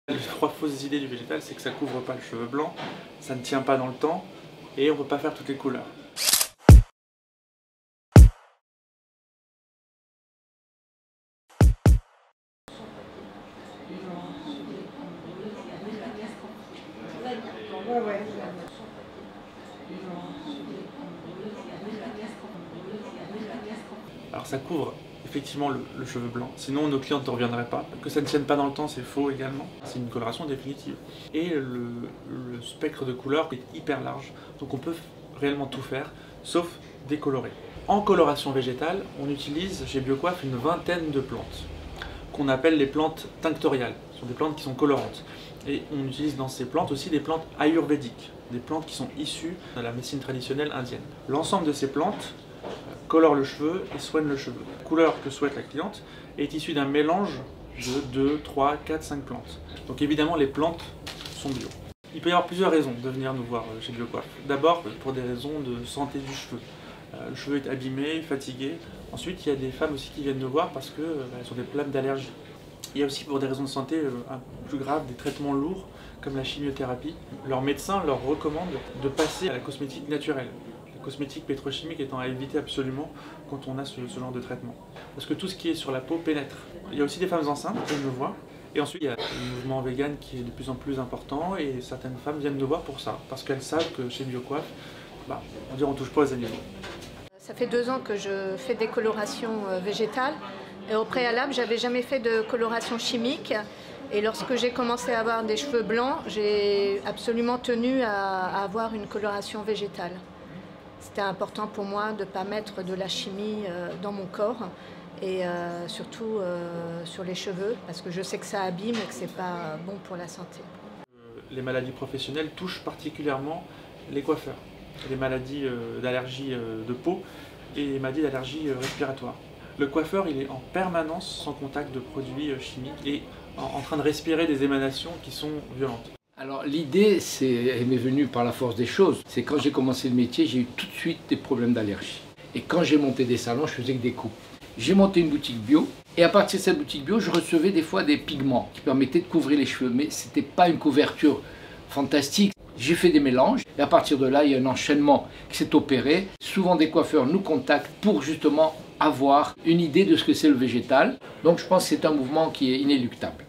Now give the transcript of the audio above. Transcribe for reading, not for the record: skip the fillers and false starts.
Les 3 fausses idées du végétal, c'est que ça couvre pas le cheveu blanc, ça ne tient pas dans le temps, et on peut pas faire toutes les couleurs. Alors ça couvre effectivement le cheveu blanc, sinon nos clientes ne reviendraient pas. Que ça ne tienne pas dans le temps, c'est faux également. C'est une coloration définitive. Et le spectre de couleurs est hyper large, donc on peut réellement tout faire, sauf décolorer. En coloration végétale, on utilise chez Biocoiffe une vingtaine de plantes, qu'on appelle les plantes tinctoriales. Ce sont des plantes qui sont colorantes. Et on utilise dans ces plantes aussi des plantes ayurvédiques, des plantes qui sont issues de la médecine traditionnelle indienne. L'ensemble de ces plantes colore le cheveu et soigne le cheveu. La couleur que souhaite la cliente est issue d'un mélange de 2, 3, 4, 5 plantes. Donc évidemment les plantes sont bio. Il peut y avoir plusieurs raisons de venir nous voir chez Biocoiffe. D'abord pour des raisons de santé du cheveu. Le cheveu est abîmé, fatigué. Ensuite il y a des femmes aussi qui viennent nous voir parce qu'elles ont des problèmes d'allergie. Il y a aussi pour des raisons de santé plus graves, des traitements lourds comme la chimiothérapie. Leur médecin leur recommande de passer à la cosmétique naturelle. La cosmétique pétrochimique étant à éviter absolument quand on a ce genre de traitement. Parce que tout ce qui est sur la peau pénètre. Il y a aussi des femmes enceintes qui viennent nous voir. Et ensuite, il y a le mouvement vegan qui est de plus en plus important et certaines femmes viennent nous voir pour ça. Parce qu'elles savent que chez Biocoiffe, on touche pas aux animaux. Ça fait 2 ans que je fais des colorations végétales. Et au préalable, j'avais jamais fait de coloration chimique. Et lorsque j'ai commencé à avoir des cheveux blancs, j'ai absolument tenu à avoir une coloration végétale. C'était important pour moi de ne pas mettre de la chimie dans mon corps et surtout sur les cheveux parce que je sais que ça abîme et que ce n'est pas bon pour la santé. Les maladies professionnelles touchent particulièrement les coiffeurs. Les maladies d'allergie de peau et les maladies d'allergie respiratoire. Le coiffeur, il est en permanence sans contact de produits chimiques et en train de respirer des émanations qui sont violentes. Alors l'idée, elle m'est venue par la force des choses. C'est quand j'ai commencé le métier, j'ai eu tout de suite des problèmes d'allergie. Et quand j'ai monté des salons, je faisais que des coupes. J'ai monté une boutique bio et à partir de cette boutique bio, je recevais des fois des pigments qui permettaient de couvrir les cheveux. Mais ce n'était pas une couverture fantastique. J'ai fait des mélanges et à partir de là, il y a un enchaînement qui s'est opéré. Souvent des coiffeurs nous contactent pour justement avoir une idée de ce que c'est le végétal. Donc je pense que c'est un mouvement qui est inéluctable.